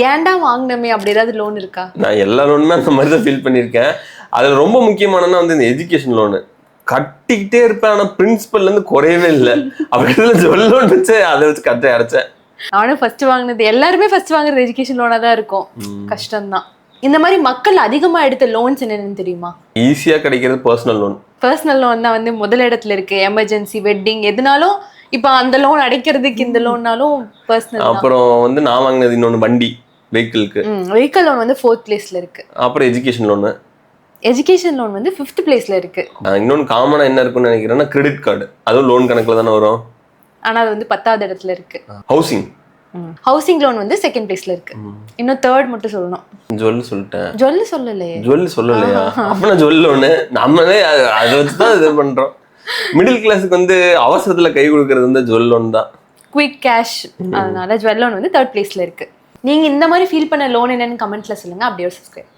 ஏன்டா வாங்கினமே அப்படி ஏதாவது லோன் இருக்கா? நான் எல்லா லோனுமே அந்த மாதிரி தான் ஃபீல் பண்ணியிருக்கேன். அதுல ரொம்ப முக்கியமானதுன்னா வந்து இந்த எஜுகேஷன் லோனு கட்டிக்கிட்டே இருப்பேன். ஆனா பிரின்சிபல்ல இருந்து குறையவே இல்லை. அப்படி ஜுவல் லோன் வச்சு அதை வச்சு கட்ட அரைச்சேன். நானும் ஃபர்ஸ்ட் வாங்கினது, எல்லாருமே ஃபர்ஸ்ட் வாங்குறது எஜுகேஷன் லோனா தான் இருக்கும். கஷ்டம்தான். இந்த மாதிரி மக்கள் அதிகமா எடுத்த லோன்ஸ் என்னன்னு தெரியுமா? ஈஸியா கிடைக்கிறது பர்சனல் லோன். பர்சனல் லோன் தான் வந்து முதல் இடத்துல இருக்கு. எமர்ஜென்சி, வெட்டிங் எதுனாலும் இப்ப அந்த லோன் அடைக்கிறதுக்கு இந்த லோன்னாலும் பர்சனல். அப்புறம் வந்து நான் வாங்கினது இன்னொன்னு வண்டி, வெஹிக்கிளுக்கு. வெஹிக்கிள் லோன் வந்து 4th பிளேஸ்ல இருக்கு. அப்புறம் எஜுகேஷன் லோனு. எஜுகேஷன் லோன் வந்து 5th பிளேஸ்ல இருக்கு. இன்னொன்னு காமனா என்ன இருக்குன்னு நினைக்கிறேன்னா கிரெடிட் கார்டு. அதுவும் லோன் கணக்குல தானே வரும். ஆனா அது வந்து 10வது இடத்துல இருக்கு. ஹவுசிங் லோன் வந்து 2nd பிளேஸ்ல இருக்கு. இன்னும் 3rd மட்டும் சொல்லணும். ஜுவல் சொல்லிட்டேன். ஜுவல் சொல்லலையா? அப்ப நான் ஜுவல் லோனு நம்மளே அதை வச்சுதான் இது பண்றோம். மிடில் கிளாஸுக்கு வந்து அவசரத்துல கை கொடுக்கறது வந்து ஜுவல் லோன் தான். Quick cash. அதனால ஜுவல் லோன் வந்து 3rd பிளேஸ்ல இருக்கு. நீங்க இந்த மாதிரி ஃபீல் பண்ண லோன் என்னன்னு கமெண்ட்ல சொல்லுங்க. அப்படியே சப்ஸ்கிரைப்